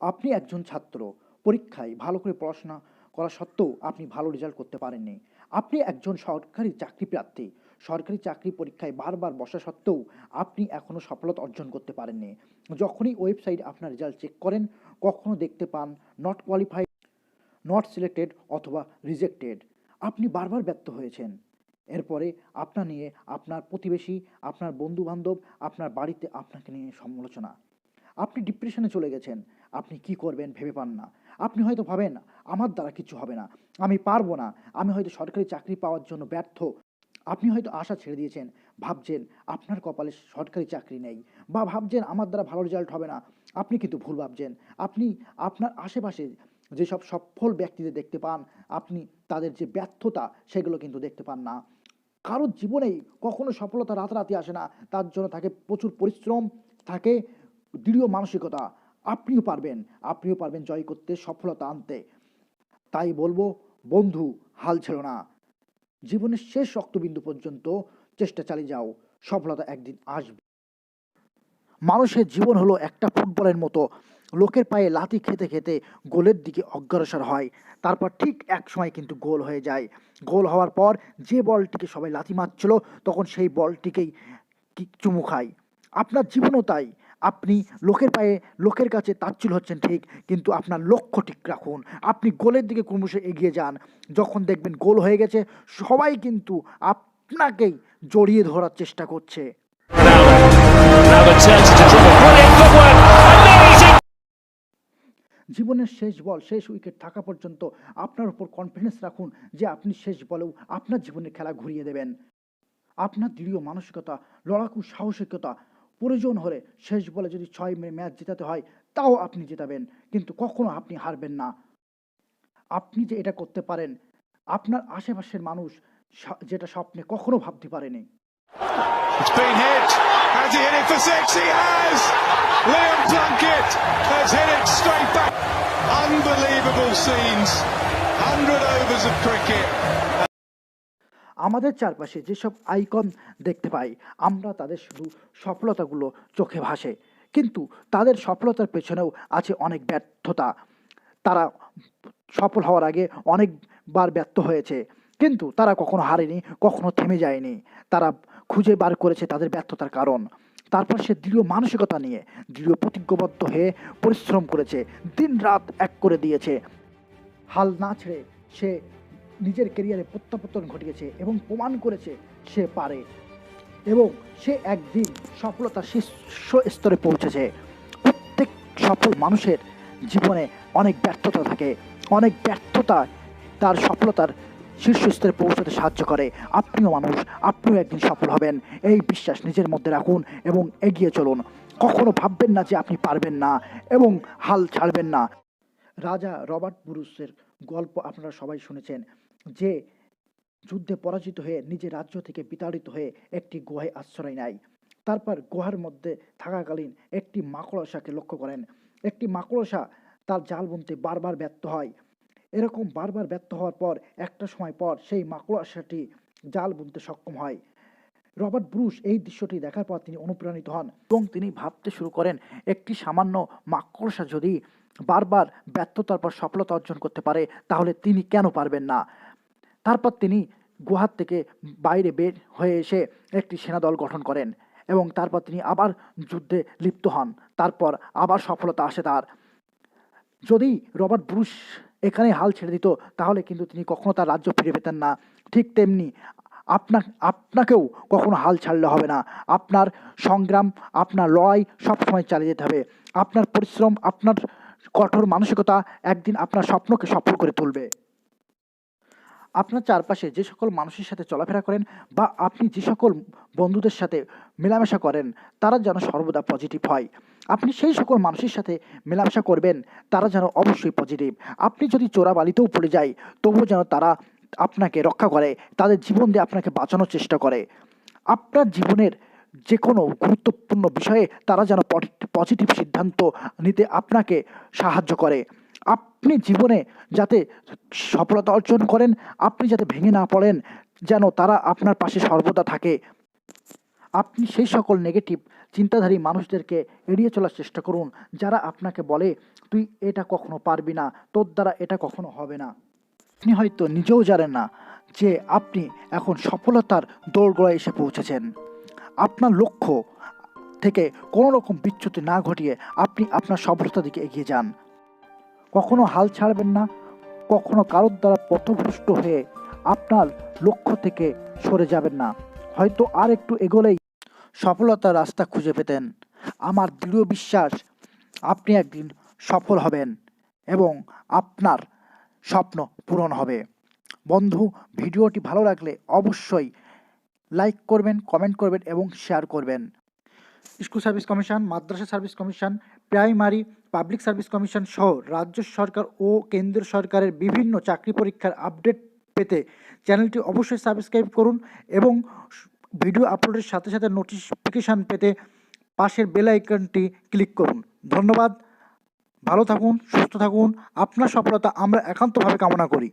আপনি একজন ছাত্র, পরীক্ষায় ভালো করে পড়াশোনা করা সত্ত্বেও আপনি ভালো রেজাল্ট করতে পারেননি। আপনি একজন সরকারি চাকরি প্রার্থী, সরকারি চাকরি পরীক্ষায় বারবার বসা সত্ত্বেও আপনি এখনও সফলতা অর্জন করতে পারেননি। যখনই ওয়েবসাইট আপনার রেজাল্ট চেক করেন, কখনো দেখতে পান নট কোয়ালিফাইড, নট সিলেক্টেড অথবা রিজেক্টেড। আপনি বারবার ব্যর্থ হয়েছেন। এরপরে আপনার নিয়ে আপনার প্রতিবেশী, আপনার বন্ধু-বান্ধব, আপনার বাড়িতে আপনাকে নিয়ে সমালোচনা। আপনি ডিপ্রেশনে চলে গেছেন। আপনি কি করবেন ভেবে পান না। আপনি হয়তো ভাবেন, আমার দ্বারা কিছু হবে না, আমি পারবো না, আমি হয়তো সরকারি চাকরি পাওয়ার জন্য ব্যর্থ। আপনি হয়তো আশা ছেড়ে দিয়েছেন, ভাবছেন আপনার কপালে সরকারি চাকরি নেই, বা ভাবছেন আমার দ্বারা ভালো রেজাল্ট হবে না। আপনি কিন্তু ভুল ভাবছেন। আপনি আপনার আশেপাশে যেসব সফল ব্যক্তিদের দেখতে পান, আপনি তাদের যে ব্যর্থতা সেগুলো কিন্তু দেখতে পান না। কারোর জীবনেই কখনো সফলতা রাতারাতি আসে না। তার জন্য থাকে প্রচুর পরিশ্রম, থাকে দৃঢ় মানসিকতা। আপনিও পারবেন জয় করতে, সফলতা আনতে। তাই বলবো, বন্ধু, হাল ছেড়ো না। জীবনের শেষ রক্তবিন্দু পর্যন্ত চেষ্টা চালিয়ে যাও, সফলতা একদিন আসবে। মানুষের জীবন হলো একটা ফুটবলের মতো। লোকের পায়ে লাথি খেতে খেতে গোলের দিকে অগ্রসর হয়। তারপর ঠিক এক সময় কিন্তু গোল হয়ে যায়। গোল হওয়ার পর যে বলটিকে সবাই লাথি মারছিল, তখন সেই বলটিকেই চুমু খায়। আপনার জীবনও তাই। আপনি লোকের পায়ে, লোকের কাছে তাচ্ছিল্য হচ্ছেন ঠিক, কিন্তু আপনার লক্ষ্য ঠিক রাখুন। আপনি গোলের দিকে ক্রমশ এগিয়ে যান। যখন দেখবেন গোল হয়ে গেছে, সবাই কিন্তু আপনাকেই জড়িয়ে ধরার চেষ্টা করছে। Now the turns into trouble. Brilliant footwork. Amazing. জীবনের শেষ বল, শেষ উইকেট থাকা পর্যন্ত আপনার উপর কনফিডেন্স রাখুন যে আপনি শেষ বলেও আপনার জীবনের খেলা ঘুরিয়ে দেবেন। আপনার দৃঢ় মানসিকতা, লড়াকু সাহসিকতা, প্রয়োজন হলে শেষ বলে যদি ৬ ম্যাচ জেতাতে হয়, তাও আপনি জেতাবেন। কিন্তু কখনো আপনি হারবেন না। আপনি যে এটা করতে পারেন, আপনার আশেপাশের মানুষ যেটা স্বপ্নে কখনো ভাবতে পারেনি। It's been hit. Has he hit it for six? He has! Liam Plunkett has hit it straight back. Unbelievable scenes. 100 overs of cricket. আমাদের চারপাশে যেসব আইকন দেখতে পাই, আমরা তাদের শুধু সফলতাগুলো চোখে ভাসে, কিন্তু তাদের সফলতার পেছনেও আছে অনেক ব্যর্থতা। তারা সফল হওয়ার আগে অনেকবার ব্যর্থ হয়েছে, কিন্তু তারা কখনো হারেনি, কখনো থেমে যায়নি। তারা খুঁজে বার করেছে তাদের ব্যর্থতার কারণ। তারপর সে দৃঢ় মানসিকতা নিয়ে, দৃঢ় প্রতিজ্ঞবদ্ধ হয়ে পরিশ্রম করেছে, দিন রাত এক করে দিয়েছে। হাল না ছেড়ে সে নিজের কেরিয়ারে প্রত্যাবর্তন ঘটিয়েছে এবং প্রমাণ করেছে সে পারে, এবং সে একদিন সফলতার শীর্ষ স্তরে পৌঁছেছে। প্রত্যেক সফল মানুষের জীবনে অনেক ব্যর্থতা থাকে। অনেক ব্যর্থতা তার সফলতার শীর্ষ স্তরে পৌঁছাতে সাহায্য করে। আপনিও মানুষ, আপনিও একদিন সফল হবেন, এই বিশ্বাস নিজের মধ্যে রাখুন এবং এগিয়ে চলুন। কখনো ভাববেন না যে আপনি পারবেন না, এবং হাল ছাড়বেন না। রাজা রবার্ট ব্রুসের গল্প আপনারা সবাই শুনেছেন, যে যুদ্ধে পরাজিত হয়ে নিজের রাজ্য থেকে বিতাড়িত হয়ে একটি গুহায় আশ্রয় নেয়। তারপর গুহার মধ্যে থাকাকালীন একটি মাকড়সাকে লক্ষ্য করেন। একটি মাকড়সা তার জাল বুনতে বারবার ব্যর্থ হয়। এরকম বারবার ব্যর্থ হওয়ার পর একটা সময় পর সেই মাকড়সাটি জাল বুনতে সক্ষম হয়। রবার্ট ব্রুস এই দৃশ্যটি দেখার পর তিনি অনুপ্রাণিত হন এবং তিনি ভাবতে শুরু করেন, একটি সামান্য মাকড়সা যদি বারবার ব্যর্থতার পর সফলতা অর্জন করতে পারে, তাহলে তিনি কেন পারবেন না। তারপর তিনি গুহার থেকে বাইরে বের হয়ে এসে একটি সেনাদল গঠন করেন, এবং তারপর তিনি আবার যুদ্ধে লিপ্ত হন। তারপর আবার সফলতা আসে তার। যদি রবার্ট ব্রুস এখানে হাল ছেড়ে দিত, তাহলে কিন্তু তিনি কখনো তার রাজ্য ফিরে পেতেন না। ঠিক তেমনি আপনাকেও কখনো হাল ছাড়লে হবে না। আপনার সংগ্রাম, আপনার লড়াই সবসময় চালিয়ে যেতে হবে। আপনার পরিশ্রম, আপনার কঠোর মানসিকতা একদিন আপনার স্বপ্নকে সফল করে তুলবে। আপনার চারপাশে যে সকল মানুষের সাথে চলাফেরা করেন, বা আপনি যে সকল বন্ধুদের সাথে মেলামেশা করেন, তারা যেন সর্বদা পজিটিভ হয়। আপনি সেই সকল মানুষের সাথে মেলামেশা করবেন, তারা যেন অবশ্যই পজিটিভ। আপনি যদি চোরাবালিতেও পড়ে যায়, তবুও যেন তারা আপনাকে রক্ষা করে, তাদের জীবন দিয়ে আপনাকে বাঁচানোর চেষ্টা করে। আপনার জীবনের যে কোনো গুরুত্বপূর্ণ বিষয়ে তারা যেন পজিটিভ সিদ্ধান্ত নিতে আপনাকে সাহায্য করে। আপনি জীবনে যাতে সফলতা অর্জন করেন, আপনি যাতে ভেঙে না পড়েন, যেন তারা আপনার পাশে সর্বদা থাকে। আপনি সেই সকল নেগেটিভ চিন্তাধারী মানুষদেরকে এড়িয়ে চলার চেষ্টা করুন, যারা আপনাকে বলে তুই এটা কখনো পারবি না, তোর দ্বারা এটা কখনো হবে না। আপনি হয়তো নিজেও জানেন না যে আপনি এখন সফলতার দোরগোড়ায় এসে পৌঁছেছেন। আপনার লক্ষ্য থেকে কোনো রকম বিচ্যুতি না ঘটিয়ে আপনি আপনার সফলতার দিকে এগিয়ে যান। কখনো হাল ছাড়বেন না, কখনো কারোর দ্বারা পথভ্রষ্ট হয়ে আপনার লক্ষ্য থেকে সরে যাবেন না। হয়তো আর একটু এগোলেই সফলতার রাস্তা খুঁজে পেতেন। আমার দৃঢ় বিশ্বাস আপনি একদিন সফল হবেন এবং আপনার স্বপ্ন পূরণ হবে। বন্ধু, ভিডিওটি ভালো লাগলে অবশ্যই লাইক করবেন, কমেন্ট করবেন এবং শেয়ার করবেন। স্কুল সার্ভিস কমিশন, মাদ্রাসা service commission, primary public service commission সহ রাজ্য সরকার ও কেন্দ্রীয় সরকারের বিভিন্ন চাকরি পরীক্ষার আপডেট পেতে চ্যানেলটি অবশ্যই সাবস্ক্রাইব করুন এবং ভিডিও আপলোডের সাথে সাথে নোটিফিকেশান পেতে পাশের বেল আইকনটি ক্লিক করুন। ধন্যবাদ। ভালো থাকুন, সুস্থ থাকুন। আপনার সফলতা আমরা একান্তভাবে কামনা করি।